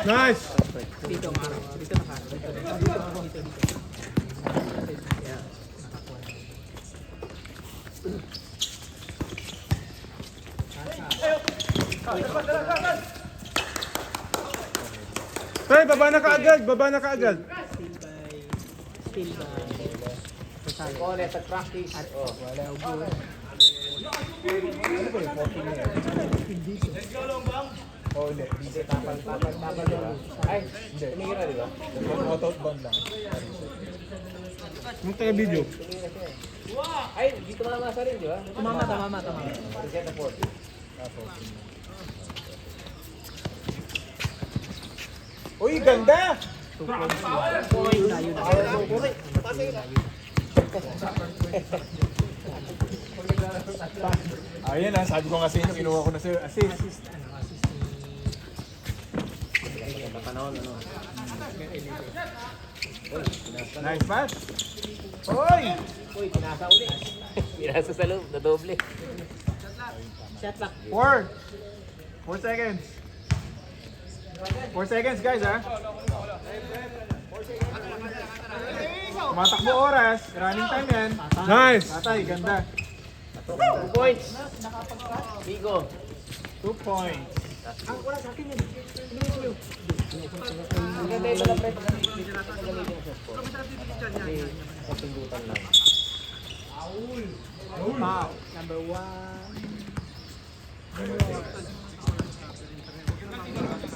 Nice! Dito ang araw. Dito na ka. Dito. Yeah. Pre, baba na kaagad! Baba na kaagad! Still by Rosales. Kung sa practice. Oh, wala. Oh, hindi. Hindi. Tapal. Ay, hindi. Tumira, di ba? Outbound lang. Yung taga-video. Ay, dito mamasa rin, di ba? Tumama. Reset na 40. Uy, ganda! 2 points. Point tayo na. Ayan na, sabi ko kasi nung inuha ko na sa'yo. Assist. Assist ni... Nice pass. Hoy! Uy, pinasa uli. Pinasa sa loob, na doble. Shot lock. 4 seconds. 4 seconds, guys, ha? Tumatakbo oras. Running time yan. Nice! Tatay, ganda. 2 points. Bigo. 2 points. Ang ganda yung mga pwede gamitin sa sport. Kasi sa pindutan lang. Foul. Number 1.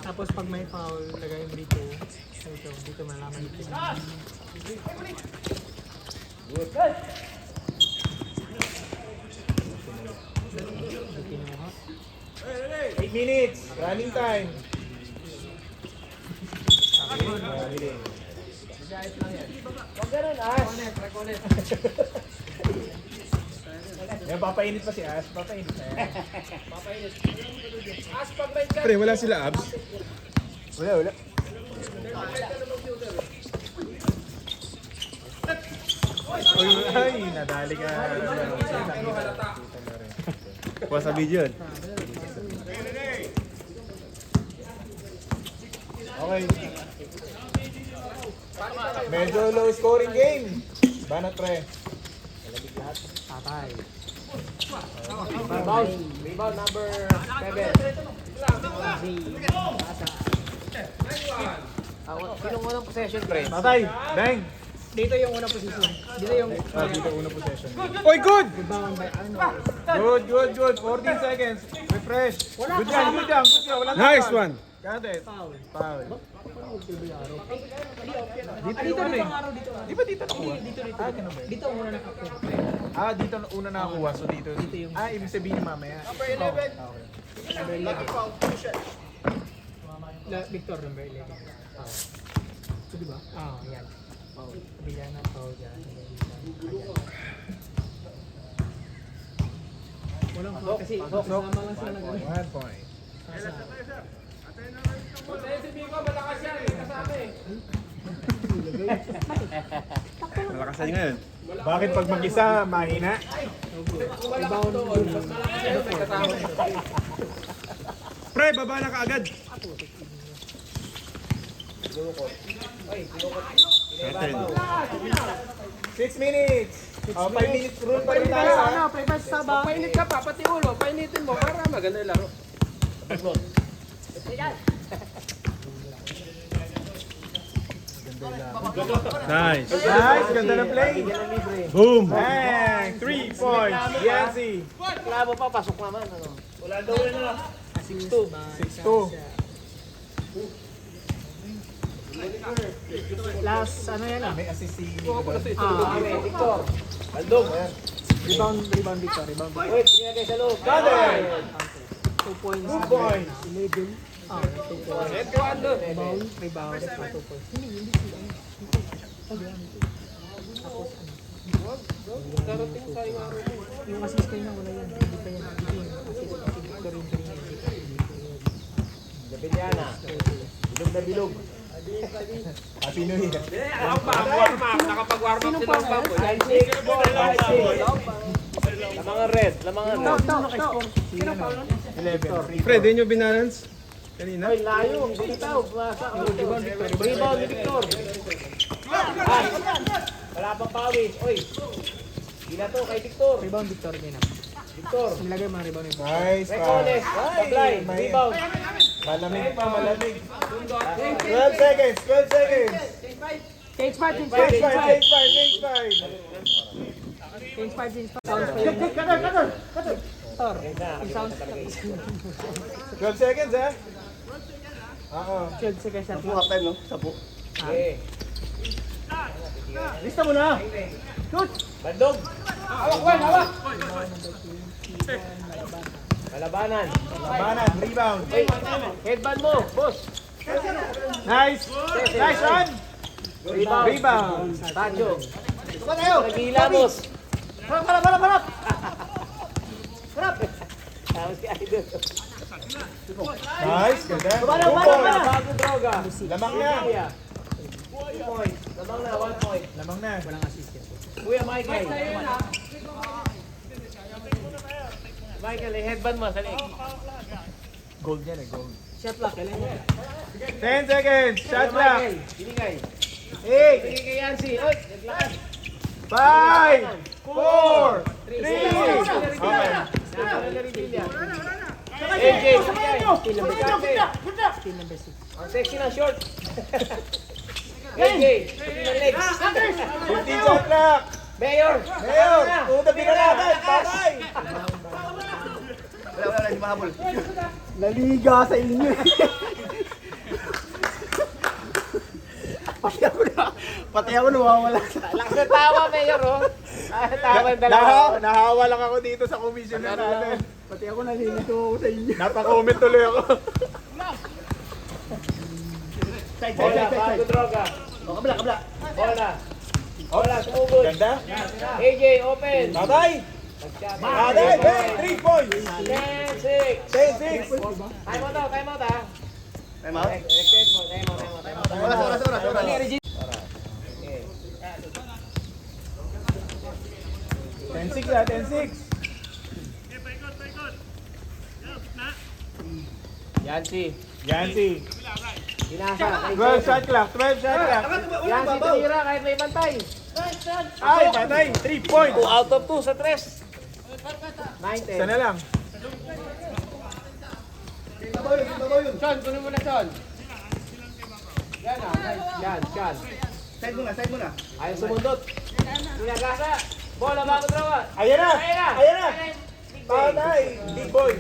Tapos pag may foul, lagay mo dito. Dito malaman dito. Good. Kinuha. 8 minutes. Running time. Huwag ganun, Ash. Yan, papainit pa si Ash. Papainit na yan. Pre, wala sila abs. Wala. Ay, nadali ka. Kuha sa video yun. Okay. Medyo low scoring game. Banat pre. Patay. Rebound number 7. Sinong unang possession, pre? Patay. Bang. Dito yung unang position. Dito yung Dito una possession. Oy, good! rebound by Arnold. Good. 14 seconds. Refresh. Good yan. Wala Nice one! Got it. Foul. Foul. Dito yung araw dito. Di ba dito nakuha? Dito. Ah, ganun ba yun? Dito ang una nakakuha. Ah, dito una nakakuha. So dito. yung- Ah, ibig sabihin mamaya. Number 11. Okay. Number 11. Victor, number 11. Foul. So, di ba? Yan. Foul. Kabila na foul dyan. Ayan. Walang foul kasi kasama lang sila na gano'n. 1 point. Malakasan ngayon. Bakit pag mag-isa, mahina? Rebound. Pre, baba na kaagad! 6 minutes. 5 minutes rule pa rin tayo. Ano, prepare sa ba? Painit ka pa, pati ulo. Painitin mo para maganda yung laro. Nice! Nice, ganda ng play. Boom! Bang! 3 points. Yancy. Klabo pa, pasok naman. Ano? 6-2. 6-2. Last, ano yan ah? May assist si Okay, Victor. Baldog. Rebound dito. Wait, sinagay sa loob. Got it! 2 points. 2 points. 11. 2 points. Let's go, Aldo. Rebound. 2 points. Darating sa yung araw. Yung assist kayo na wala yan. Hindi pa yan. Hindi yung assist. Kasi Victor yung kanina. Hindi pa yan. Gabiliana. Bilog na bilog. Happy New Year. Warm up. Nakapag-warm up sila ng bambo. Lamangan red. Lamangan red. Sino naka-score? 11. Pre, di nyo binalance? Kanina. Ay, layo. Bitaw. Masa. Rebound ni Victor. Wala pang pawis. Oy. Gila to kay Victor. Rebound Victor din na. Victor. Nilagay mga rebound ni Victor. Nice Recoles. Supply. Rebound. Malamig pa, malamig. 12 seconds, 12 seconds. Change 5, change 5, Change change 5. 5, change 5, change 5. Change 5, change 5. Sounds pa yun. Victor, yung sounds 12 seconds, ha? Oo. 12 seconds shot. Half time, no? Sapo. Okay. Lista mo na! Bandog. Hawak, Juan! Hawak! Malabanan. Labanan, rebound. Hey, headband mo, boss. Nice! Nice run! Rebound. Rebound. Tacho. Tuka tayo! Nagihilamos. Harap, harap, harap, harap! Tapos si Idol. Nice, ganda. 2 Bala, bala, points. bala. Bago droga. Lamang na. 2 points. Lamang na, 1 point. Lamang na. Walang assist yan. Kuya Michael. Michael, headband mo sa leg. Gold yan, gold. Shot lock, kailan yan? 10 seconds, shot Kuya clock. Michael, binigay. 8, Binigay kay Yancy. Oy, naglakas. 5, 4, 3. Okay. AJ, binigay. Steal number 6. Steal number 6. Ang sexy ng short. AJ, pati ng legs. 15 shot clock. Mayor. Mayor, tuta pinalaban. Patay. Wala, wala, hindi mahabol. Naliga sa inyo. Pati ako nawawala. Lakas na tawa, Mayor, oh. Tawa ng dalawa. Nahawa lang ako dito sa commissioner natin. Pati ako nalilito ako sa inyo. Napa-comment tuloy ako. Bola, bago droga. O, kabla, kabla. Bola. Bola, sumugod. Ganda. AJ, open. Patay. Patay. 3 points. 10-6. 10-6. Time out, time out, ha. Time out. Extend mo, time out, time out, time out. Oras, oras, oras, oras. Okay. 10-6 ah, 10-6. Yancy. Yancy. Ginasa. 12 shot clock, 12 shot clock. Yancy, tumira kahit may bantay. Ay, patay. 3 points. 2 out of 2 sa 3. 9-10. Sana lang. Sean, kunin mo na, Sean. Yan, yan, Sean. Side mo na, side mo na. Ayaw sumundot. Ginagasa. Bola, bago drawa. Ayan na. Ayan na. Ayan na. Patay. Big boy.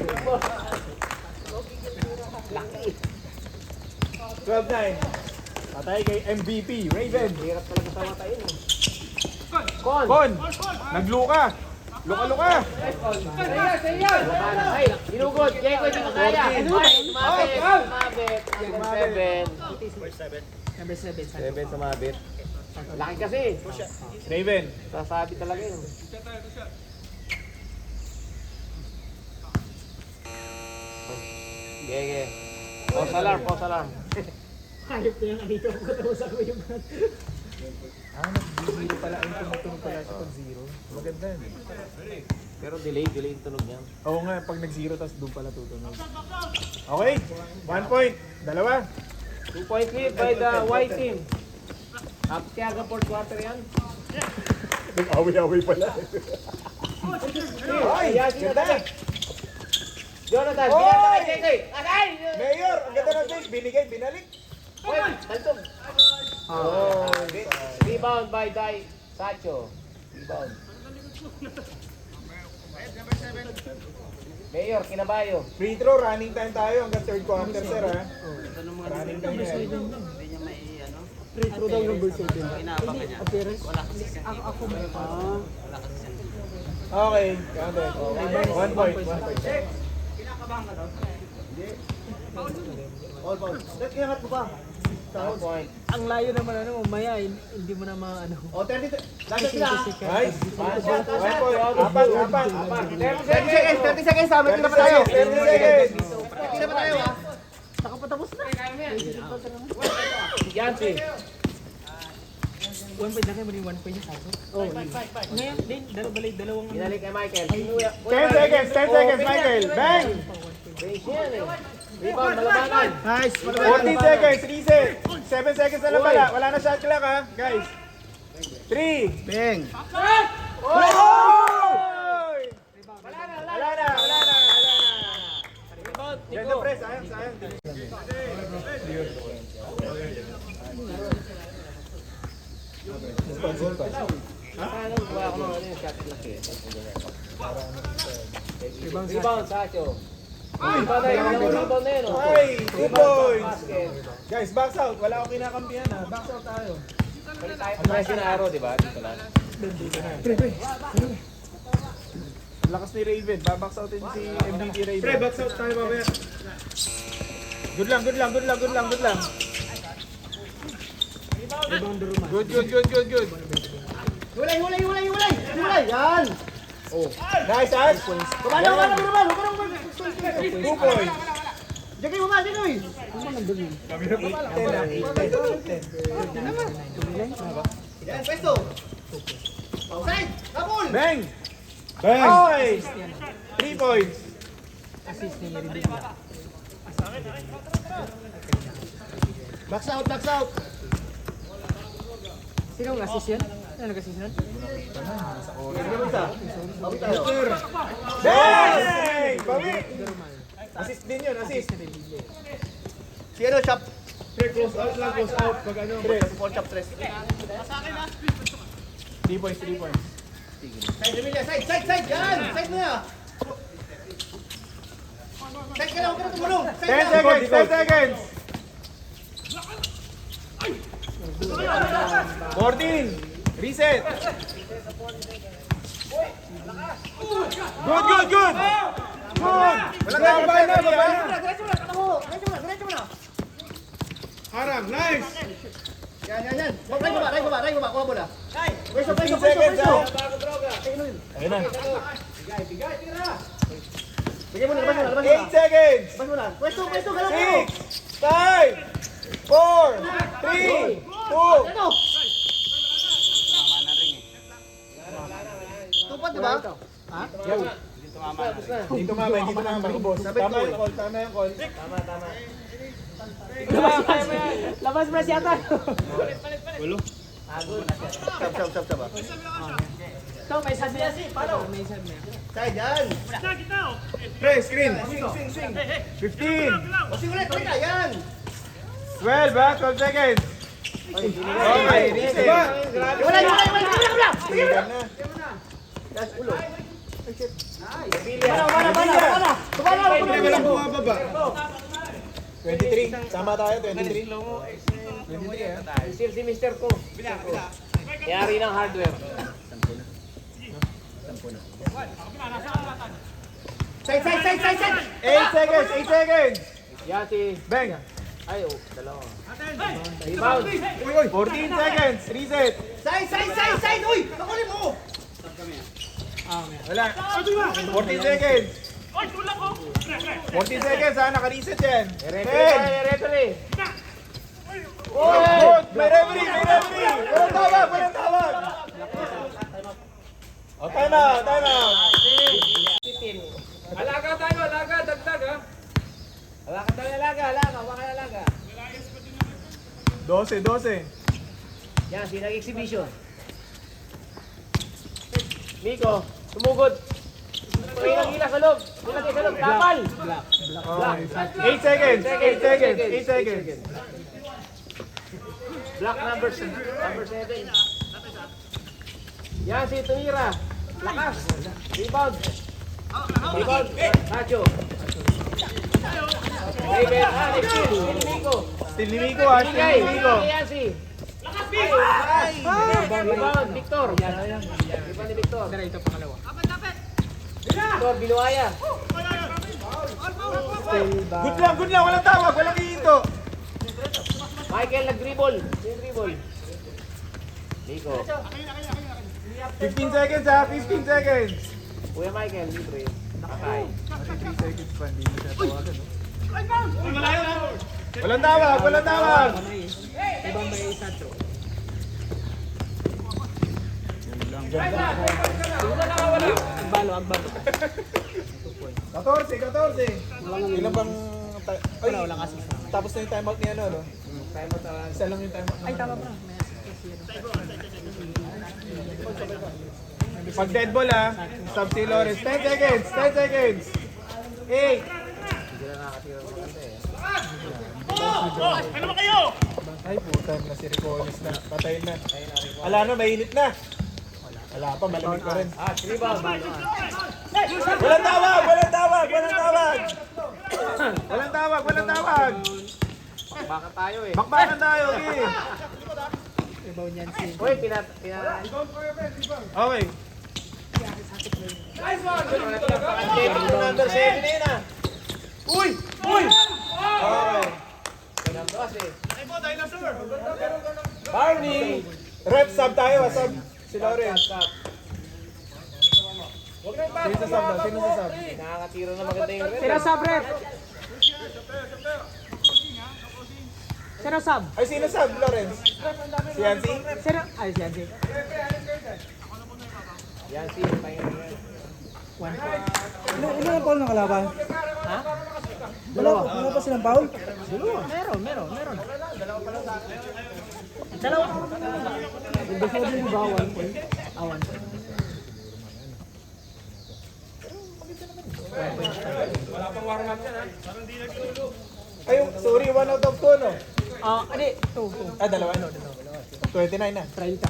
Laki. 12-9. Patay kay MVP, Raven. Hirap talaga sa mata yun. Kon. Kon. Nagluka. Luka-luka. Ay, hinugod. Jeko, hindi ko kaya. Ay, sumabit. Sumabit. Number 7. 7 sumabit. Laki kasi. Raven. Sasabi talaga yun. Gege. Pause alarm, pause alarm. Hayop na yung dito ko tapos ako yung Nag-zero pala. Ang tumutunog pala siya pag zero. Maganda yun eh. Pero delay yung tunog niya. Oo nga, pag nag-zero tapos doon pala tutunog. Okay. 1 point. Dalawa. 2 point lead by the white team. Tapos kaya hanggang 4th quarter yan. Nag-away-away pala. Ay, Ganda. Jonathan, Oy! binasa kay Jeke. Asay! Mayor, ang ganda ng take. Binigay, binalik. Oy, taltog. Oh, rebound by Dai Sacho. Rebound. Mayor, Kinabayo. Free throw, running time tayo hanggang third quarter, sir, ha? Running time yan. free throw daw number 7. Appearance. Ako may Okay, counted. 1 point, 1 point. All foul. Let's ingat mo pa. 1 point. ang layo naman mamaya hindi mo na maano. O, 30. Lagay sila. Nice. 1 point. Apat. 30 seconds, 30 seconds. Tama, tina pa tayo. 30 seconds. Tina pa tayo, ha? Nakapatapos na. Yancy. 1 point na kayo, mali 1 point yung saso. Oh, ngayon, din, dalawang... Oh, Binalik kay Michael. 10 seconds, Michael. Bang! Base yan eh. Rebound, malabanan. Nice. 14 seconds, reset. 7 seconds na lang pala. Wala na shot clock ha, guys. 3. Bang. Oy! Wala na. Wala na. Rebound, Ganda Nico. pre, sayang. Ano, gawa ko ng ano yung shot clock eh. Rebound, Sacho. Rebound na yun, rebound na yun. oh. Ay, 2 points. Basket. Guys, box out. Wala akong kinakampihan ha. Box out tayo. Ang presyo na araw, di ba? Dito lang. Lakas ni Raven. Babox out din si MVP Raven. Pre, box out tayo mamaya. Good lang. Hulay. Yan. Nice, Art. Kumano. 2 points. Jagay mo ba, Dinoy? Yan, pwesto. Outside. Kapul. Bang! Bang! Oy! 3 points. Assist niya rin dito. Box out. Sino ang assist yan? Ano nag-assist yan? Bawi tayo. Bang! Bawi! Assist din yun, assist. Si ano, shop. Pre, close out lang, close out. Pag ano. Four shop 3. 3 points. Side, Emilia. Side. Yan. Side mo na. Side ka lang. Huwag ka na tumulong. 10 seconds, 10 seconds. 14. Reset. Good. Walang tawag na, baba na. Diretso mo na. Harang, nice! Yan. Ray baba. Kuha bola. Pwesto. 15 seconds, ha? Ayun na. Bigay mo na, labas mo na. 8 seconds. Labas mo na. Pwesto, galaw. 6, 5, 4, 3, 2. Ano? Tupad, di ba? Dito mamay, boss. Tama yung call. Labas press yata. Sab. Ito, may sad niya si. Paano? May sad niya. Side, yan. Pre, screen. Swing. 15, O, swing ulit. Teka, yan. 12, ha? 12 seconds. Okay, reset. Wala. Tingnan na. That's ulo. Bana. Pre, walang bumababa. 23. Sama tayo, 23. Si Mr. Ko. Yari ng hardware. Side. 8 seconds. Yan si... Bang. Ay, dalawa. Rebound. 14 seconds. Reset. Side. Uy, pakunin mo. Wala. 14 seconds. 14 seconds, ha? Naka-reset yan. 10. Referee. Good. May referee. Walang tawag. O, time out. Alaga tayo, dagdag ha. Alaga tayo, waka alaga. 12. Yan, sinag-exhibition. Nico, sumugod. Pagkakila sa loob. Ilagay sa loob. Kapal. 8 seconds. Black number 7. Yan, si Tumira. Lakas. Rebound. Nacho. Raven. Next year. Nico. Still ni Miko, ha? Yan si. Rebound, Victor. Rebound ni Victor. Tara, ito pangalawa. Victor, Binuaya. Good lang. Walang tawag. Walang hihinto. Michael nag-dribble. Dribble. Nico. 15 seconds, ha? 15 seconds. Kuya Michael, libre. Nakakay. 3 seconds pa. Hindi mo siya tawagan, no? Walang tawag. Ibang may isa to. Agbalo. 14. Ilan bang Ay, Walang assist naman. tapos na yung timeout ni ano, no? Timeout na lang. Isa lang yung timeout. Ay, tama pa. Pag dead ball sub si Lawrence. 10 seconds, 10 seconds. 8. Hindi na nakatira maganda eh. Ay, puta na si Ricones na. Patay na. Ala na, mainit na. Wala pa, malamig pa rin. Ah, rebound. Walang tawag! Walang tawag! Walang tawag! Walang tawag! Walang tawag! Baka tayo eh. Bakbakan tayo, okay. Rebound yan si... Uy, Okay. Number 7 na yun ah. Uy! Uy! Okay. pinamdas eh. Barney! Rep, sub tayo ah, sub. Si Lawrence. Sino sa sub daw? Sino sa sub? Nakakatira na maganda yung red. Sino sub, ref? Sino sub? Ay, sino sub, Lawrence? Si Yancy? Sino? Ay, si Andy. Yan si Pahinga. Ano yung foul ng kalaban? Ha? Wala pa silang foul? Meron. Dalawa. Gusto mo din ba? 1 point? Ah, 1 point. Ay, sorry, 1 out of 2, no? Ah, hindi. 2. Ah, dalawa. 29 na. 30. 30?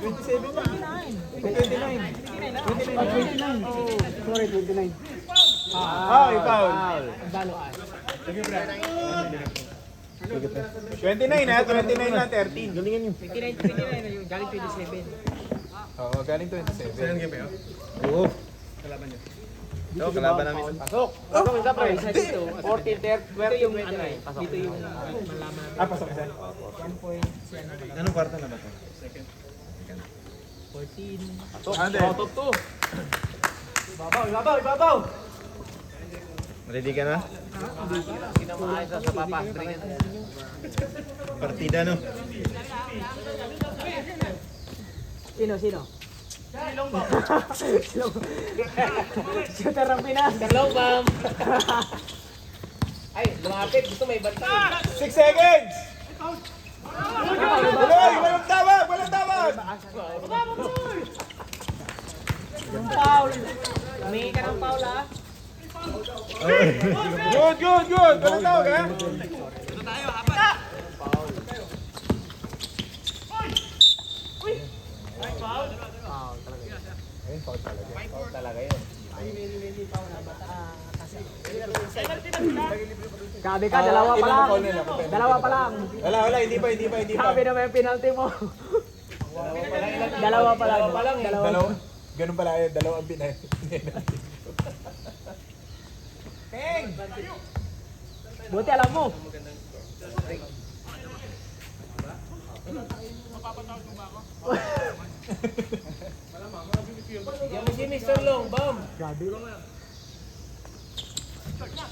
27 na. 29. 29. Sorry, 29. Ah, foul. Ang daluan. 29 na, 29 na, 13. 29 yung galing 27. Oo, galing 27. Saan game yun? Oo. Kalaban niyo. Ito, kalaban namin. Pasok. Pasok isa pre. Isa dito. 14, 12, Dito yung 29. ano, Pasok. dito yung malaman natin. Ah, pasok isa. 1 point. Yan ang malaman. Anong kwarta na ba ito? 14. Pasok. Ande. Top 2. Ibabaw. Ready ka na? Kinamaayos na sa papa. Partida, no? Sino? Shooter ng Pinas. Hello, ma'am. Ay, lumapit. Gusto may bantay. 6 seconds! Tuloy! Walang tawag! Walang tawag! Yung foul. Humingi ka ng foul, ha? Good! Walang tawag, ha? Talaga yun. Gabi ka, dalawa pa lang. Dalawa pa lang. Wala, hindi pa. Sabi na may penalty mo. Dalawa pa lang. Dalawa. Ganun pala yun, dalawang pinay. Buti alam mo. Yan mo si Mr. Long, bam. Gabi.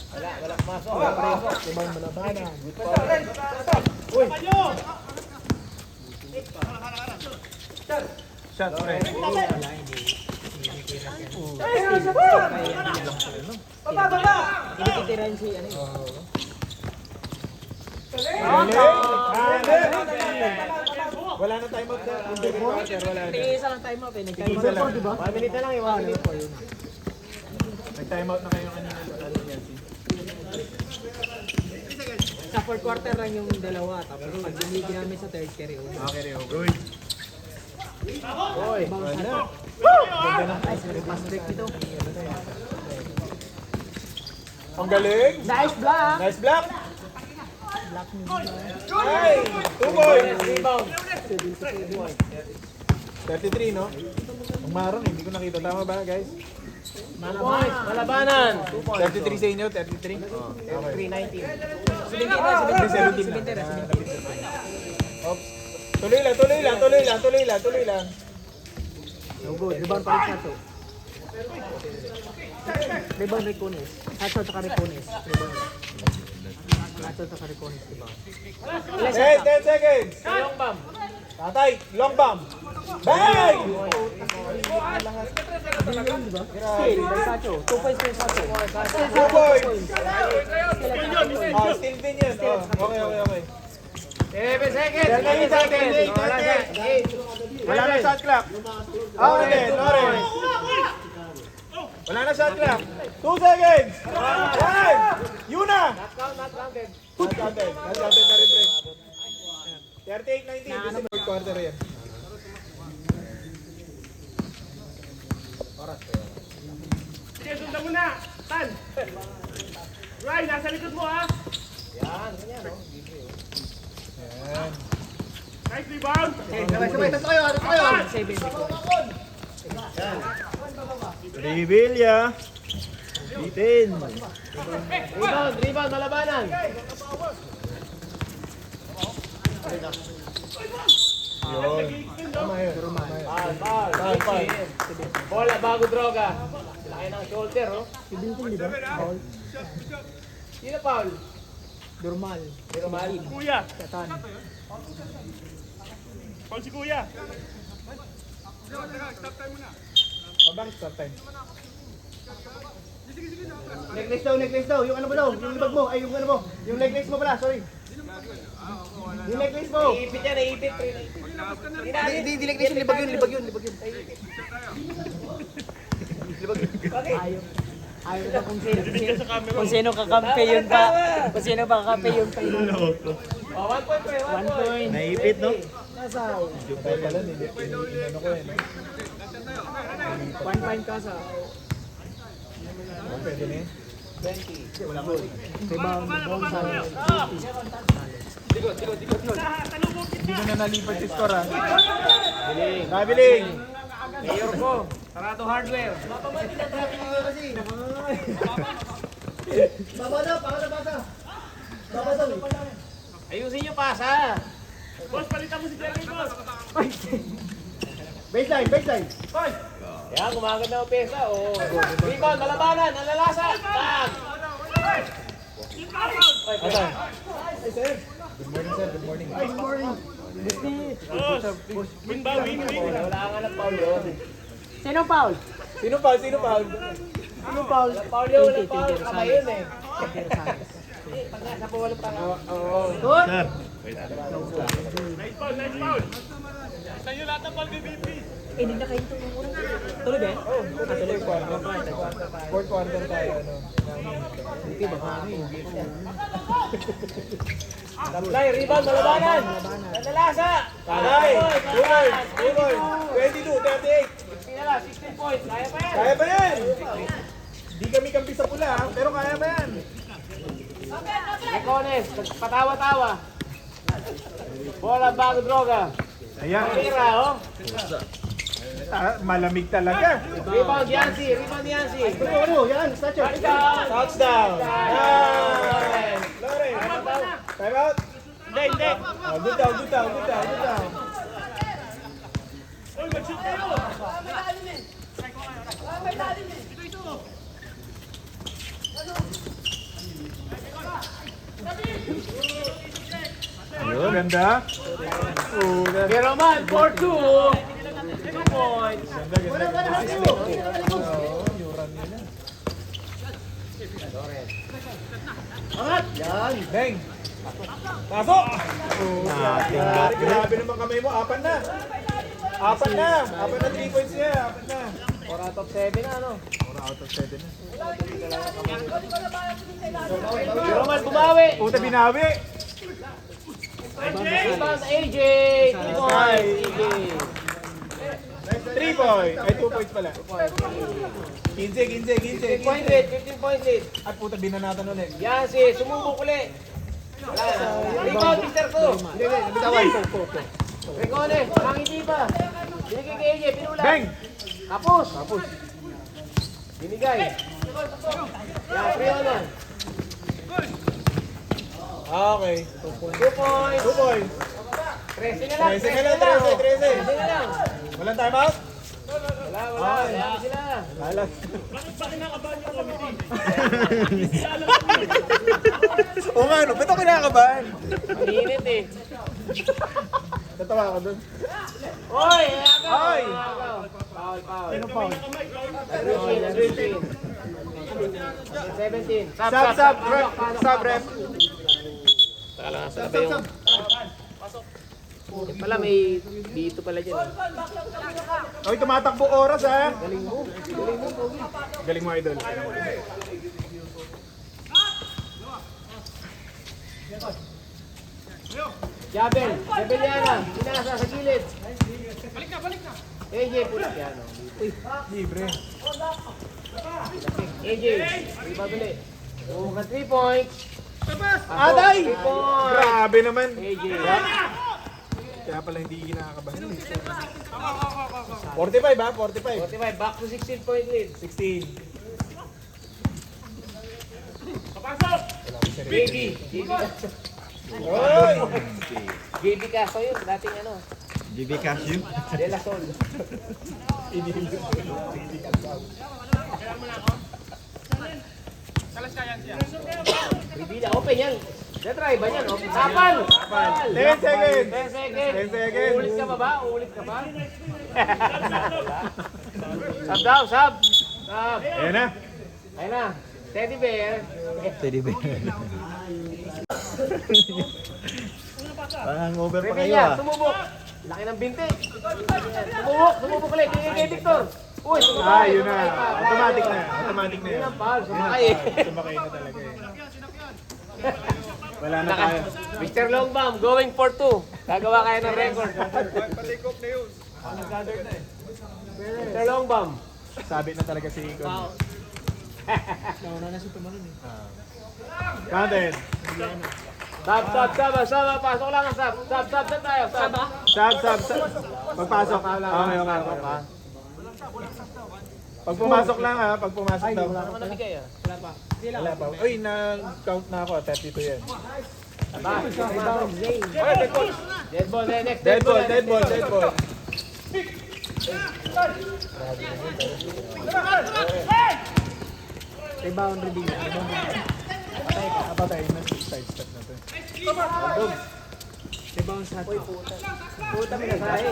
Wala pumasok. Wala pumasok. Ibang malabanan. Shot, pre. Tinititiran si ano. Wala na timeout na. Wala na. Isa lang time out eh. Nag-time Isa lang. out, di ba? 1 minute na lang, 1 minute. Nag-timeout na kayo kanina. Sa fourth quarter lang yung dalawa. Tapos pag binigyan namin sa third carry. Okay, Rio. Oy. Pass break dito. Ang galing. Nice block! Nice block. Hey! 2 points. Rebound. 33, no? Ang marang, hindi ko nakita. Tama ba, guys? Points. Malabanan. 2 points. 33 sa inyo, 33? Okay. 3-19. 17 na. Oops. Tuloy lang. No good. Rebound pa rin Sato. Rebound Ricones. Sato tsaka Ricones. Rebound. Sato tsaka Ricones. Rebound. 10 seconds. Long bomb. Tatay, long bomb. Bang! Sacho. 2 points kay Sacho. 2 points. Ah, still din yun. Oh, okay. 11 seconds! 11 seconds! Wala na shot clock. Loren. Wala na shot clock. 2 seconds! 1! Yuna! Not counted. Not counted na rin, pre. 38-19. This is third quarter yan. Sige, sundan mo na! Tan! Ryan, nasa likod mo ha! Yan. Nice rebound! Sabay, tas kayo. 7. Revilla. Bitin. Rebound, malabanan! Tama yun. Foul. Bola, bago droga. Laki ng shoulder, oh. Sino foul? Normal. Kuya! Katan. Paul si Kuya! Pabang stop time. Necklace daw. Yung ano mo daw, yung libag mo. Ay, yung ano mo. Yung necklace mo pala, sorry. Yung necklace mo. Iipit yan, iipit. Hindi necklace yun, libag yun. Ayaw na kung sino kakampi yun pa. Kung sino pa kakampi yun pa. Oh, 1 point, pre. 1 point. Naipit, no? Nasa. Yung tayo pala, ano ko yan. 1 point ka sa. Pwede na yun. Rebound sa. Hindi na nalipat si score, ha? Kabiling! Mayor ko. Tarato hardware. Baba daw, basa. Baba daw. Ayusin nyo pasa. Boss, palitan mo si Jerry, boss! Baseline. Yan, gumaganda ang pesa. Oh. Rebound, malabanan, nalalasa. Bang! Asan? Good morning, sir. Boss! Win ba? Win! Wala nga ng foul yun. Sino foul? Sino foul? Sino foul? Foul yun, walang foul. Kamay yun eh. Pag nasa po, walang foul. Sir. Nice foul! Isa nyo lahat ng ball kay BP! Hindi na kayo tuloy ba? Fourth quarter tayo, ano. Supply, rebound, malabanan. Nalalasa. Tagay! 2 points! 22, 38! Pinala, 16 points. Kaya pa yan. Kaya ba yan? Di kami kampi sa pula, ha? Pero kaya ba yan? Recones, patawa-tawa. Bola, bago droga. Ayan. Pira, oh. Malamig talaga. Rebound, Yancy. Ano, yan, statue. Touchdown! Yan! Loren! Time out! Hindi! Oh, good down. Uy, mag-shoot kayo! Ayun, ganda. Pero man, 4-2. 2 points. Angat. Yan. Bang! Pasok! Grabe naman kamay mo. Apat na 3 points niya. 4 out of 7 na, ano? 4 out of 7 na. Pero man, bumawi. Puta, binawi. Rebound, AJ. 3 points, AJ. 3 points. Ay, 2 points pala. 15. 15 point lead, 15 point lead. At puta, binanatan ulit. Yancy, sumubok ulit. Rebound, Mr. Ko. Recones, mangiti pa. Binigay kay AJ, pinula. Bang! Tapos. Binigay. Yan, free on na. Okay. 2 points. 2 points. 13 na lang. 13 na lang. Walang time out? Wala. Yan sila. Alas. Bakit kinakabahan yung committee? O nga, no? Ba't ako kinakabahan? Ang init eh. Natawa ako dun. Oy! Ay! Foul, foul. Ano foul? 17. Sub, ref. Sub, ref. Saka lang, saan ba yung... Yan pala, may dito pala dyan. Oy, tumatakbo oras ha. Galing mo. Galing mo, Pogi. Galing mo, idol. Jabel. Jabel yan ah. Pinasa sa gilid. Balik na. AJ, pulat yan. Libre. AJ, ibabili. Oo, ka 3 points. Aday! 3 points. Grabe naman. AJ. Kaya pala hindi kinakabahan. 45 ha? 45. 45, back to 16 point lead. 16. Papasok! JB. Oy! JB Castro yun, dating ano. GB Cashew. De La Sol. Bibida, open yan. Detry ba yan? Open. Tapal! 10 seconds. 10 seconds. 10 seconds. Uulit ka pa ba? Uulit ka pa? Sub daw, sub. Sub. Ayan na. Ayun na. Teddy bear. Teddy bear. Parang over pa kayo Revilla, ah. sumubok. Laki ng binti. Sumubok ulit. Tingin kay Victor. Uy, sumakay. Ah, yun na. Automatic na. Automatic na Yun yun. ang foul. Sumakay eh. Sumakay na talaga eh. Wala na tayo. Mr. Longbam, going for 2. Gagawa kayo ng record. Mr. Longbam. Sabi na talaga si Icon. Nauna na si Tumanon eh. Content. Sab. Pasok lang ang sab. Sab tayo. Sab. Sub. Pagpasok. Okay. Pag pumasok lang ha. Pag pumasok daw. Ano nabigay ah? Wala pa. Uy, nag-count na ako. 32 yan. Dead ball. Next. Dead ball. Rebound Revilla. Patay na side step na to. Rebound sa atin. Puta mo na sahi.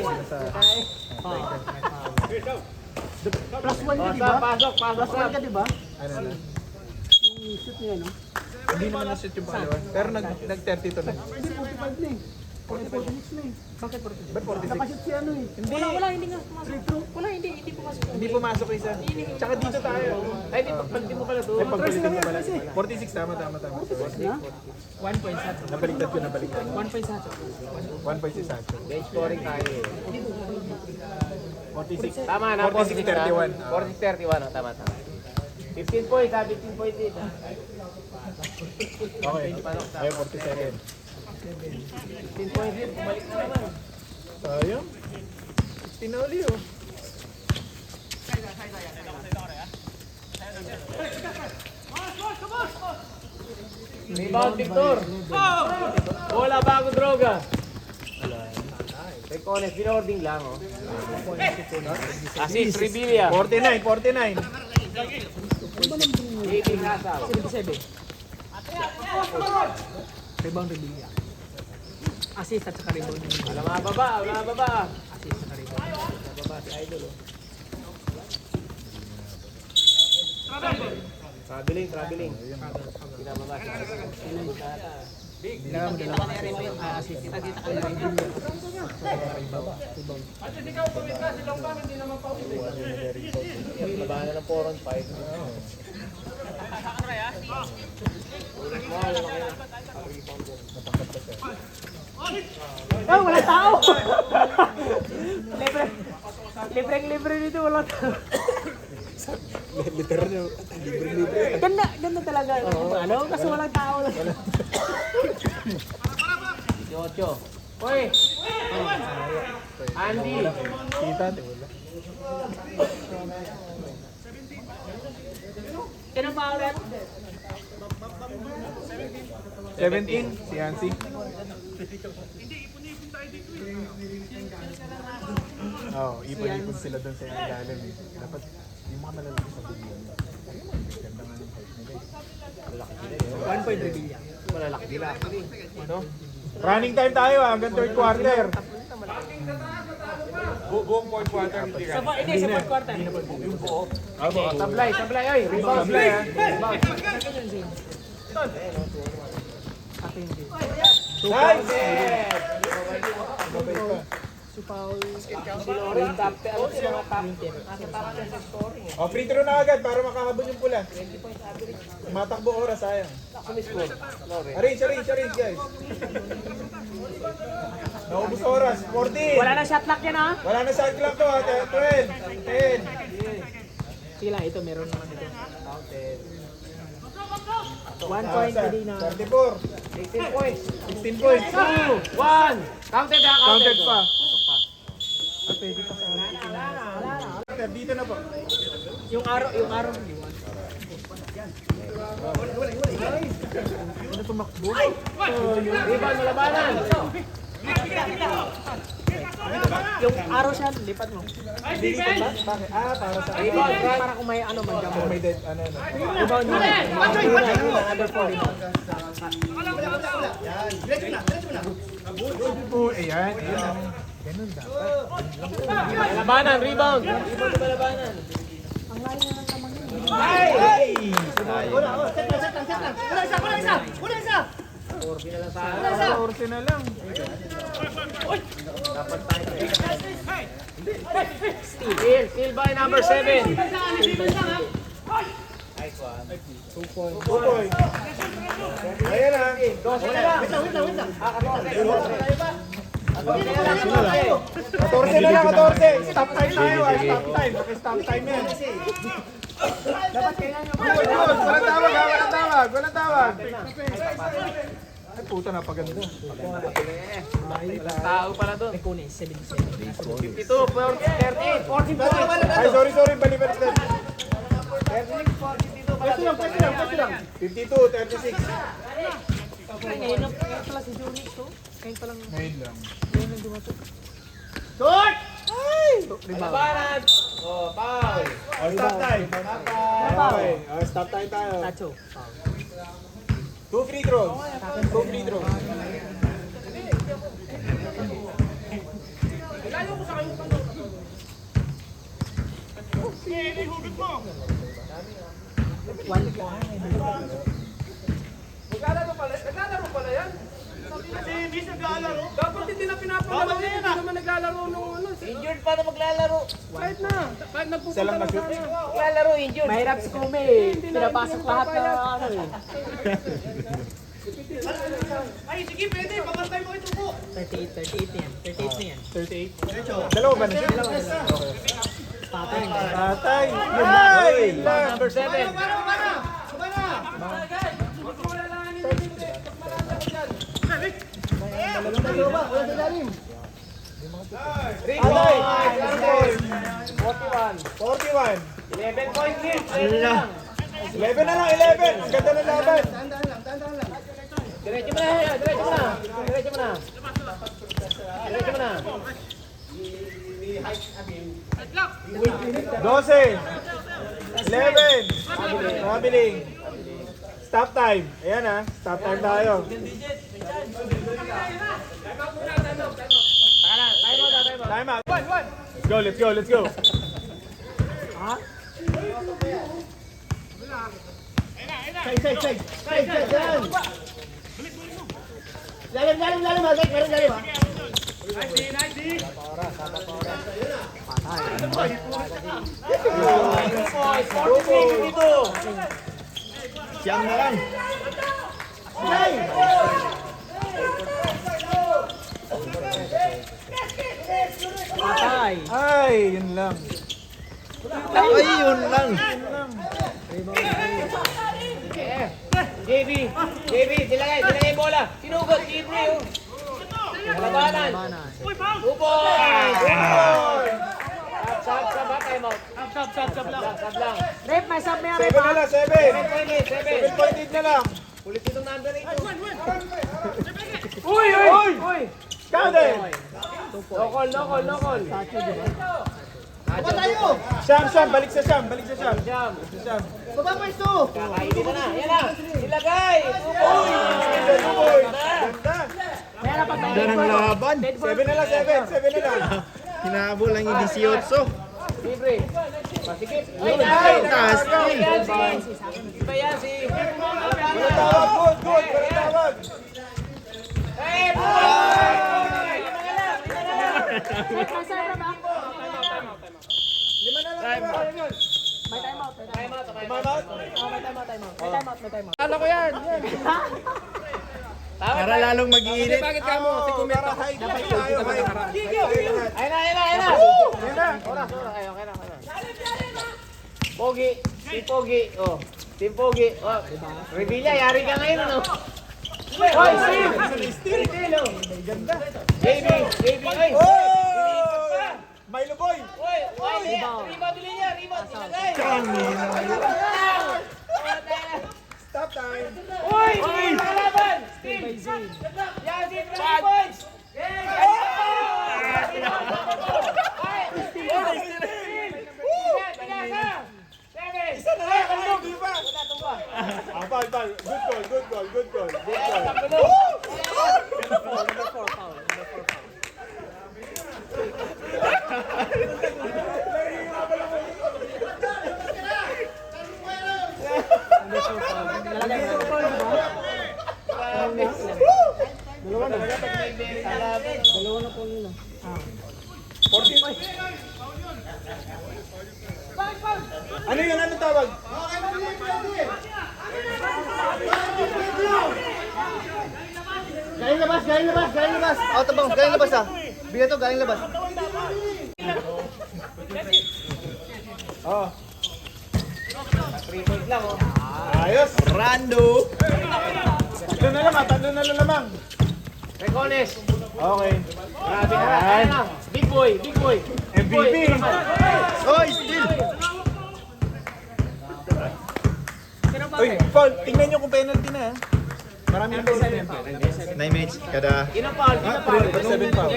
Plus 1 ka, di ba? Pasok. Plus 1 ka, di ba? Ano na? Yung shoot niya, no? Hindi naman na-shoot yung pangalawa. Pero nag-32 na. Hindi, 45 na eh. 46 na eh. Bakit 46? Ba't 46? Nakashoot si ano eh. Wala, hindi nga pumasok. Wala, hindi pumasok. Hindi pumasok isa. Tsaka dito tayo. Ay, di mo pala to. Ay, pagpalitan ko pala. 46, tama. 46 na? 1 point sa atin. Nabaliktad ko. 1 point sa atin. 1 point si Sancho. Bench scoring tayo eh. 46. Tama na, 46-31. 46-31, oh, tama. 15 points ha, 15 points din. Okay. Ay, 47. 15 points din, bumalik na naman. Sayang. 16 na uli oh. Rebound, Victor. Bola bago droga. Recones, binording lang oh. Assist, Revilla. 49. JB Casal. 77. Rebound Revilla. Assist at saka rebound Revilla. Wala mga baba. Assist at saka rebound. Baba si Idol oh. Traveling. Pinababa si Idol. Assist. Baba na ng 4 on 5. Oh, wala tao! Libre dito, wala tao. Literal. Ganda talaga. Ano? Kasi walang tao. 18. Hoy! Andy! Kita. Kaya pa ulit? 17. Si Hansi. Oo, ipon sila doon sa ilalim eh. Dapat yung mga malalaki sa bigyan. Ganda nga ng height nila eh. 1 point Revilla. Malalaki nila actually. No? Running time tayo hanggang third quarter. Hindi, sa fourth quarter. Sablay, oy. Rebound. Sablay, ah. Nice! Si Paul. Ring captain. Ano si mga captain? Nasa tama na sa scoring eh. Oh, free throw na agad para makahabol yung pula. Matakbo oras, sayang. Sumiscore. Lore. Arrange, guys. Naubos oras. 14. Wala na shot clock yan ha. Wala na shot clock to, ha? 12. 10. Sige lang, ito meron naman ito. Counted. 1 point hindi na. 34. 18 points. 16 points. 2, 1. Counted ha, Counted pa. Ah, pwede pa sa akin. Dito na po. Yung araw. Ano tumakbo? Rebound, malabanan. Yung araw siya, lipat mo. Bakit? Ah, para sa Rebound, right? Para kung may ano man dyan. Kung may dead, ano. Rebound mo. Under 4 rebound. Yan. Diretso na. Oh, ayan. Ganun dapat. Malabanan, rebound. Rebound na malabanan. Ay! Wala. Set lang. Wala isa. 4 na lang sa Orse na lang. Steal by number 7. Nice one. 2 points. Ayan na. 12 na lang. Wait lang. 14 na lang, 14. Stop time tayo, ah. Stop time. Stop time yan. Walang tawag. Ay, puta, napaganda. Tao pala doon. May kunin, 77. 52, 30, 14 points. Ay, sorry. Balibat lang. Pwesto lang. 52, 36. Ngayon pala si Johnny to. Ngayon palang Ngayon lang. ang dumato. Short! Labanan. Oh, foul. Oh, stop time. Okay. Oh, stop time tayo. Tacho. 2 free throws. 2 free throws. Naglalaro pala yan. Kasi hindi naglalaro. Dapat hindi na pinapalaro. Hindi naman naglalaro nung ano. Injured pa na maglalaro. Kahit na. Kahit Isa nagpupunta lang na na-shoot. sana. Maglalaro, injured. Mahirap si Kume eh. Pinapasok lahat na ano eh. Ay, sige, pwede. Pagkantay mo ito po. 38 na yan. 38 na yan. 38. Dalawa ba na siya? Okay. Patay. Tatay. Ay! Number 7. Wala sa lalim. Tatay! 41. 41. 11 points lead. 11 lang. 11 na lang, 11. Ang ganda ng laban. Tandaan lang. Diretso mo na. Diretso mo na. 12. 11. Mabiling. Stop time. Ayan ha. Stop time tayo. Time out. Let's go. Side. Yan. Lalim. Agad, meron lalim ha. Siyang na lang. Patay. Ay, yun lang. JB, dilagay bola. Sinugot, JB. Labanan. Upoy. Sab ha, time out. Sab lang. Rep, may sub may 7 rep na ha. lang, 7. 7 point lead na lang. Ulit itong number 8. Uy! Counted! No call. Tacho, di ba? Baba tayo. Siyam, balik sa Siyam. Jam. Baba pwesto. Kakainin na. Yan na. Ilagay. Uy! Ganda! Kaya dapat may dead ball. 7 na lang, 7 na lang. Hinahabol lang yung 18. Libre. Masikip. Taas na eh. Iba yan si... Walang tawag, good, good. Walang tawag. May time out. Ano ko yan? Para lalong mag-iinit. Bakit ka mo? Si Kumet ako. High tayo, high. Ayun na. Oras. Ayun, okay na. Pogi. Si Pogi. Oh. Si Pogi. Oh. Revilla, yari ka ngayon, ano? Hoy, Steve! Baby! Ay! Milo boy! Hoy! Rebound din niya! Rebound! Tinagay! Stop time! Hoy! Nakalaban! Steve! Yan, si 3 points! Isa na lang! Ano? Di ba? Pal. Good goal. Ano yun? Ano tawag? Galing labas! Out of bounds, galing labas ah! Bila to, galing labas. Oh. 3 points lang, oh. Ayos! Rando. Tatlo na lamang. Recones! Okay. Grabe na. Ayan na. Big boy! MVP! Oy, still. Uy, Paul, tingnan nyo kung penalty na. Marami na penalty. 9 minutes kada. Ilang foul? 7 foul.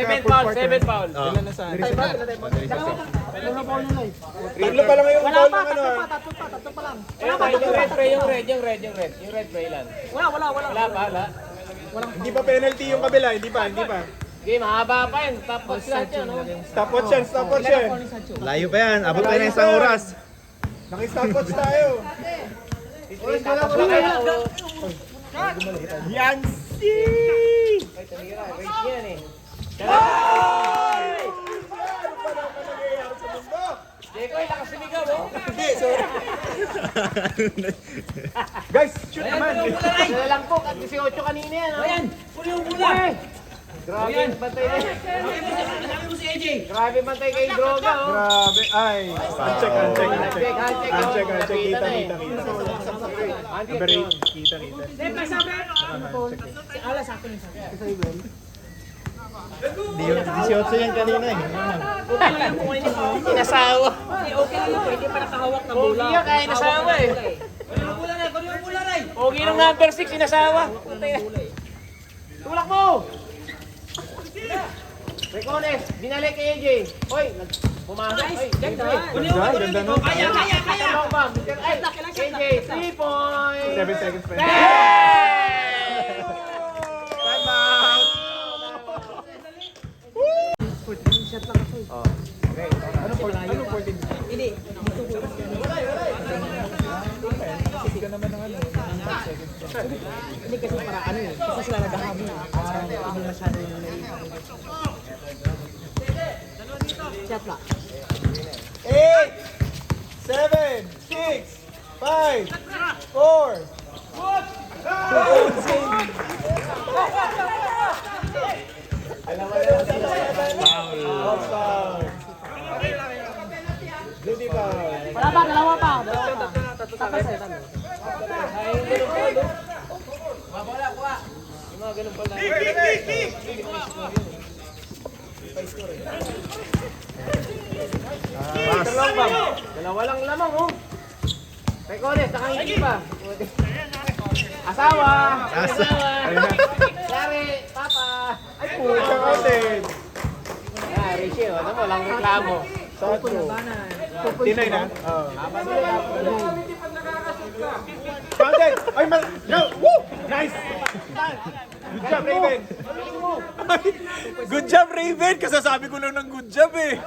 7 foul. Ilan na sa akin? eh. Tatlo pa lang yung foul ng ano ah. Tatlo pa lang. Yung red pre ilan? Wala pa. Hindi pa penalty yung kabila, hindi pa. Game, mahaba pa yun. Tapos lahat yun, no? Stopwatch yan. Layo pa yan. Abot pa na isang oras. Naki-stopwatch tayo. Tapos lang kayo. Yancy! Ay, tumira. Race yan eh. Jekoy, nakasiligaw, oh. Hindi, sorry. Guys, shoot naman. Wala lang po, at 18 kanina yan, oh. Ayan, puli yung mula. Grabe yung bantay na. Grabe bantay kay Droga, oh. Grabe. Ay. Check. Kita. Number 8. Kita. Di 18 yan kanina eh. Inasawa. Okay lang yun. Pwede pa nakahawak na bola. Pogi yan, kaya inasawa eh. Pogi ng number 6, inasawa. Tulak mo! Recones, binalik kay AJ. Hoy, pumasok. Ay, Ganda. Ganda no? Kaya. Ay, AJ, 3 points. 7 seconds pa. Time out. Anong 14? Hindi. Hindi kasi para ano eh. Kasi sila naghahabol. Parang hindi masyado yung shot lang. 8, 7, 6, 5, 4. Foul. Duty foul. Wala pa, dalawa pa. Tapos eh. Yung mga ganun pala. Dalawa lang lamang, oh. Recones, nakangiti pa. Asawa! Yari, papa! Ay, pucha natin. Yari siya, ano mo, lang reklamo. Tinay na? Oo. Haba sila. Mountain! Ay, no! Woo! Nice! Good job, Raven! Good job, Raven! Kasasabi ko lang ng good job eh.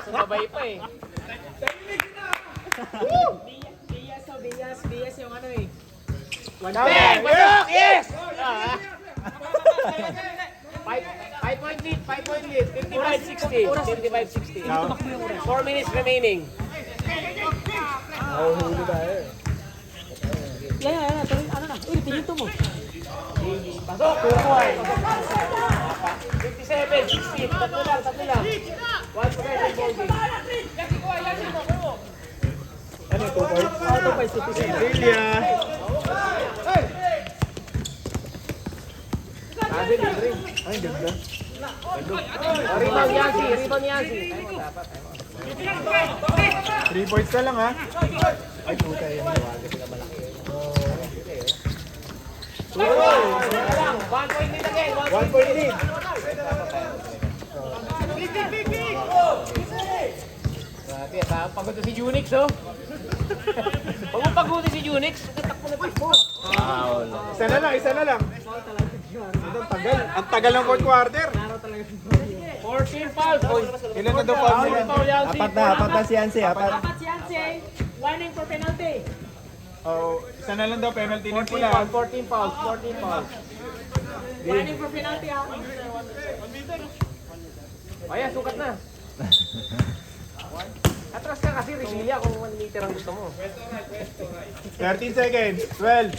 Sabay pa eh. Bias yung ano eh. Pasok! Yes! 5-point lead. 55-60. 55-60. 4 minutes remaining. Yan. Ano na? Uy, pinito mo. Pasok! 57-60. Tatlo lang. 1 possession ball game. Ano, 2 points? Auto pa, 57. Australia! Ay, ganda. Rebound Yancy. 3 points na lang, ha? Ay, puta yun. Lang, 1 point lead again. 1 point lead. Grabe, pagod na si Unix, oh. Pag mo pagod si Unix, tatakbo na takbo. Isa na lang. Ito, ang tagal ng fourth quarter. 14 fouls. Ilan na daw foul nila? Apat na si Yancy, apat. Dapat si Yancy, warning for penalty. Oh, isa na lang daw penalty ng 14 pula. fouls. Warning for penalty ha. Ayan, sukat na. Atras ka kasi, Revilla, kung 1 meter ang gusto mo. 13 seconds. 12.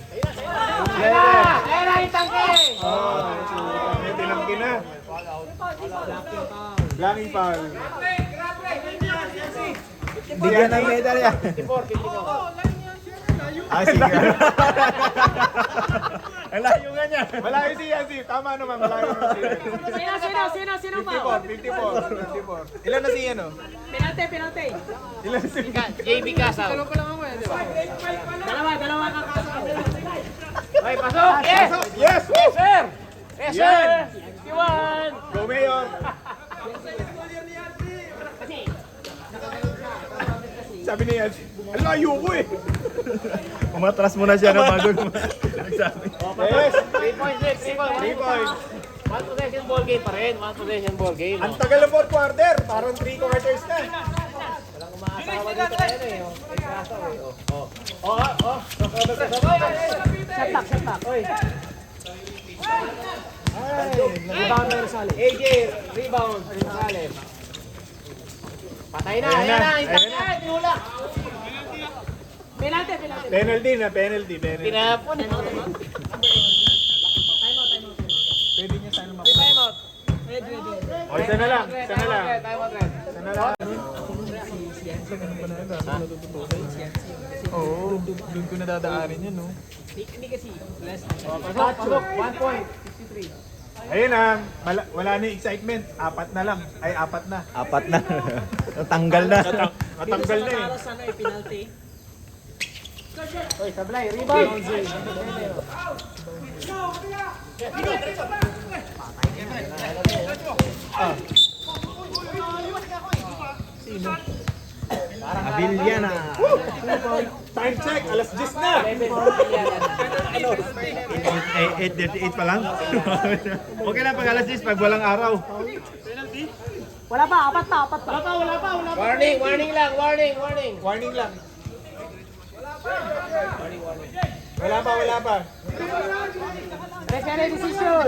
Ayan na, yung tangke! May tinangkin na. Blocking foul. Bigyan ng medal yan. 54. Ah, sige. Ang layo nga niya. Malayo si Yancy. Tama naman, malayo naman si Yancy. Sino pa? 54. Ilan na si ano? Penalty. Ilan na si... JB Casaw. Dalawa kakasal. Okay, pasok! Yes! Yes! Woo! Sir! Yes, sir! Yan! 51! Go, Mayor! Sabi ni Yancy, ang layo ko eh. Umatras muna siya na bago nagsabi. Yes! 3 points, 3 points. 1 possession ball game pa rin. 1 possession ball game. Ang tagal ng fourth quarter. Parang 3 quarters na. Walang umaasawa dito kayo na eh. Ay, Casaw eh. Shot back. Oy. Rebound na Rosales. AJ, rebound. Rosales. Patay na. Ayan Ayan na. na. Ay, tinulak. Penalty. Penalty. Tinapon. Pwede niya sana Time out. O, isa na lang. Time out. Isa na lang. Oo, doon ko nadadaanin yan, no? Hindi kasi. Pasok. 1 point. 63. Ayun na, wala na yung excitement. 4 na lang. Ay, 4 na. Apat na. Natanggal na. Natanggal na eh. Para sana ay penalty. Oy, sablay. Rebound. Abilya na. Time check, alas 10 na. 8:38 pa lang. Okay na pag alas 10 pag walang araw. Wala pa, apat pa. Warning lang. Warning lang. Wala pa. Referee decision.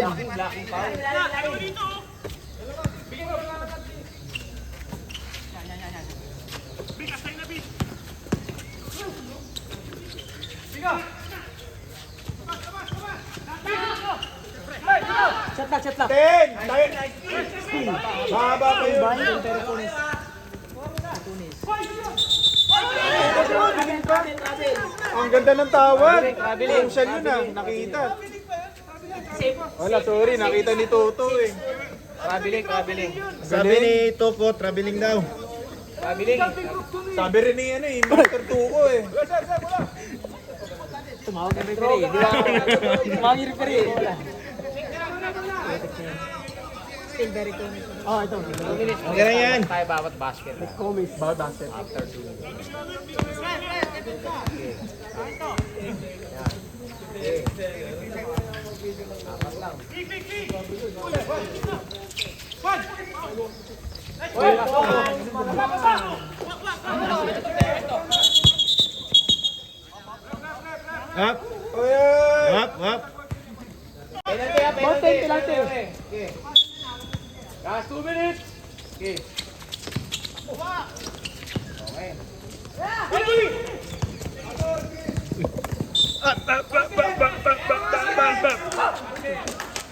Shot back. 10! Mahaba pa yun. Ang ganda ng tawag. Crucial yun ah, nakita. Wala, sorry, nakita ni Toto eh. Traveling. Sabi ni Toko, traveling daw. Sabi rin ni ano eh, Mr. Tuko eh. Tumawag ang referee. Still very cool. Oh, ito. 2 minutes. Okay na yan. Tayo bawat basket. Bawat basket. After 2 minutes. Up. Up, up. Penalty ha, penalty. Penalty. Okay. Last 2 minutes. Okay.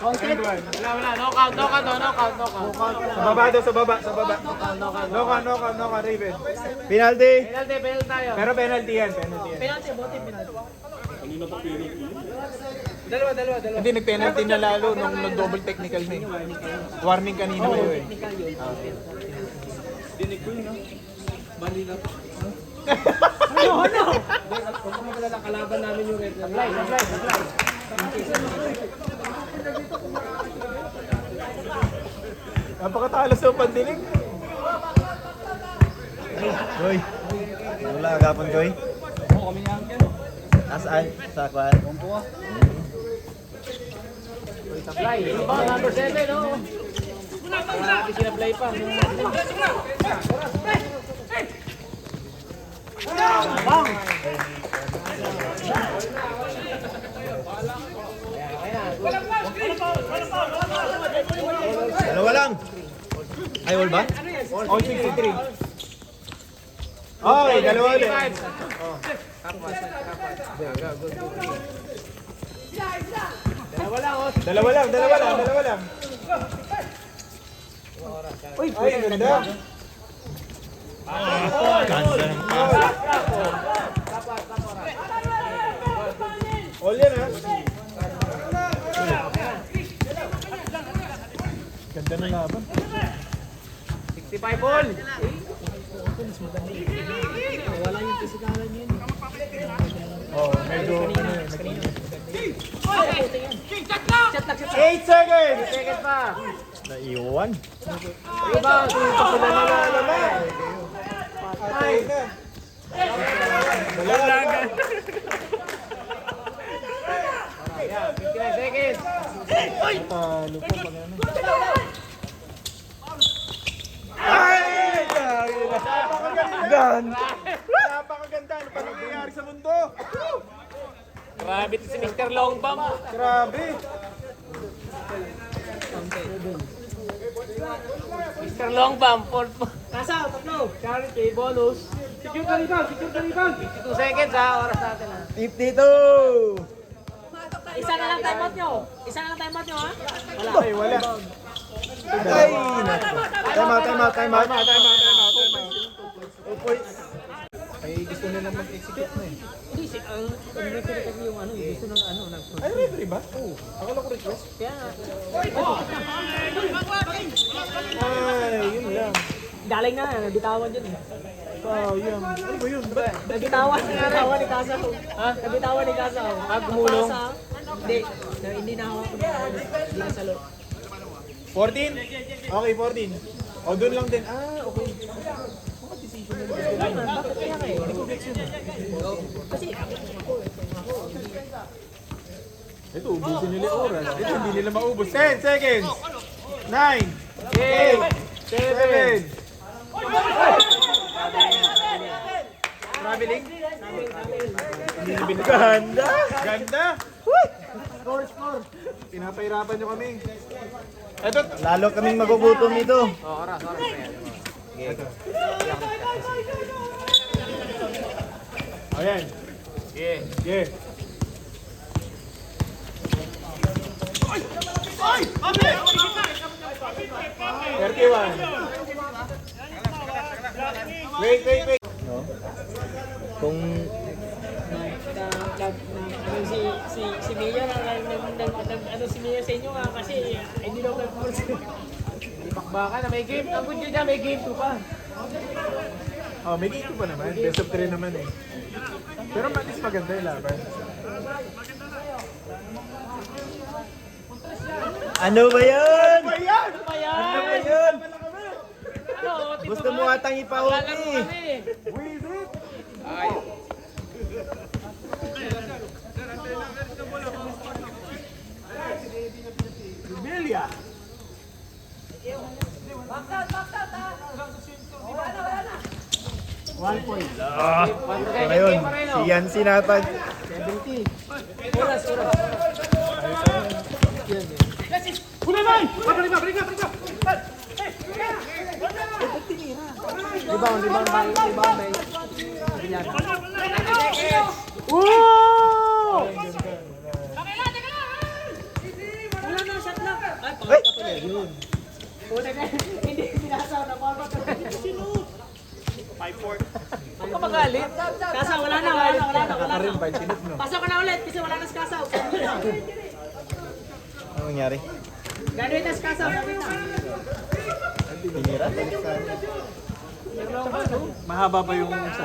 Wala. Knockout. Sa baba daw, sa baba. Knockout, Raven. Penalty. Penalty tayo. Pero penalty yan. Penalty, bote penalty. Hindi, nag-penalty na lalo nung nag-double technical na eh. Warning kanina kayo eh. Technical yun. Napakatalas ng pandinig. Joy. Wala agapon, Joy. Nasaan? Sa kwan? Supply. Ano ba? Number 7, no? Wala natin sinapply pa. Dalawa lang. Ay, wall ba? All 63. Okay, dalawa ulit. Dalawa lang. Uy, ganda. Ganda ng pass. All yan ha. Ganda ng laban. 65 ball. Wala yung pisikalan yun. Oh, medyo ano eh. Chat lang. 8 seconds! Second pa. Naiwan. Rebound. Sila naman. Patay na. Dalawa lang. 59 seconds. Talo po pag ano. Ay! Napakaganda! Napakaganda! Ano pa nangyayari sa mundo? Grabe to si Mr. Longbam. Grabe! Mr. Longbam. Nasa, tatlo. Charity bonus. Secure ka rebound. 52 seconds ha. Oras natin ha. 52! Isa na lang timeout nyo. Ha? Wala. Ay, wala. Ay! Time out. Ay, gusto nilang mag-execute na eh. Hindi, ang record yung ano, gusto ng ano, Ay, referee ba? Oo. Akala ko request. kaya Ay, yun lang. galing na, nabitawan yun. Wow, yun. Ano ba yun? Nabitawan ni Casa. Ha? Nabitawan ni Casa. Gumulong. Hindi na hawak ko na. Hindi na salo. 14? Okay, 14. O, doon lang din. Ah, okay. Bakit kaya kayo? Hindi ko gets yun. Kasi, Ito, ubusin nila yung oras. Ito, hindi nila maubos. 10 seconds! 9! 8! 7! Traveling? Hindi na binigyan. Ganda! Ganda! Score! Pinapahirapan nyo kami. Ito, Lalo kaming magugutom nito. Oras pa yan. ayan. Yeah. Wait. Kung si Mia ano si Mia sa inyo nga kasi hindi daw kayo Baka na may game. Ang good yun niya, may game 2 pa. Oh, may game pa naman. Best of 3 naman eh. Pero at least maganda yung laban. Ano ba yan? Ano ba yan? Ano? Gusto mo atang Lalaro ipahuli. kami. Rebellia. Ngayon, si Yancy natag. Wala na, shot lang. Ay, pakita pala yun. Hindi sinasaw na ball pa. Huwag ka magalit. Kasaw, wala na. Pasok ka na ulit kasi wala na si Kasaw. Ano nangyari? Graduate na si Kasaw. Tinira? Mahaba ba yung sa?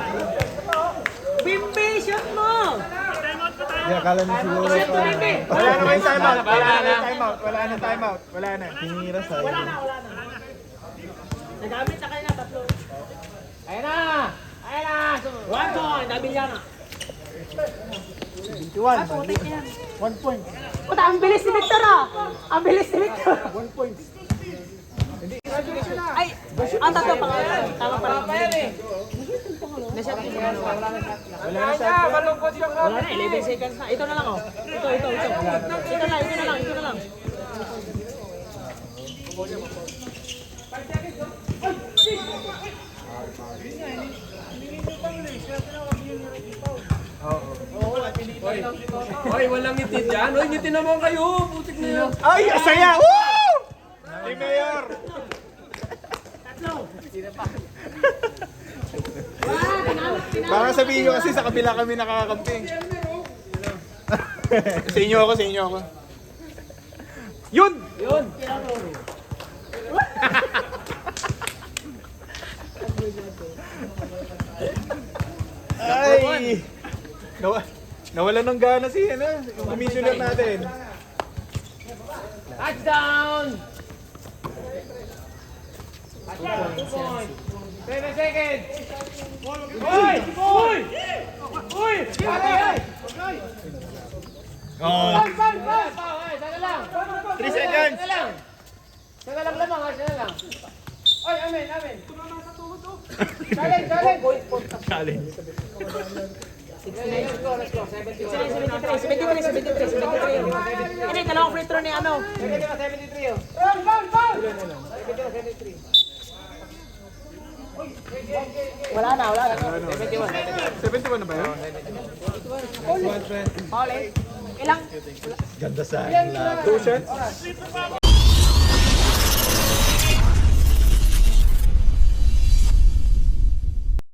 Bimbi, shot mo! Hindi, akala niyo siguro. Shot mo, Bimbi! Wala na may timeout. Wala na timeout. Wala na. Tinira sa Wala na. Nagamit na kayo na tatlo. Ayan na! Ayan na! 1 point, nabil yan na. 1 point. Puta, ang bilis ni Victor ah! Ang bilis ni Victor! 1 point. Ay! Ang tatlo pa nga. Tama pa rin. Nasa Wala na siya! Malungkot yung Wala na, 11 seconds na. Ito na lang oh. Ito. Ito na lang. Hoy, walang ngiti dyan. Hoy, ngiti naman kayo. Putik na yun. Ay, saya! Woo! Si Mayor! Tatlo. Baka sabihin nyo kasi sa kabila kami nakakamping. Sa inyo ako. Yun! Ay! Nawala ng gana si yung commissioner natin. Touchdown! 2 points. 7 seconds. Hoy! Oh. Sana lang. 3 seconds! Sana lang lamang ha, sana lang. Oy, amen. Challenge. Challenge. Let's go. 73. Ini, dalawang free throw ni ano. 73 oh. Wala na. 71 na ba yun? Ilang? Ganda sa akin lahat. 2 shots?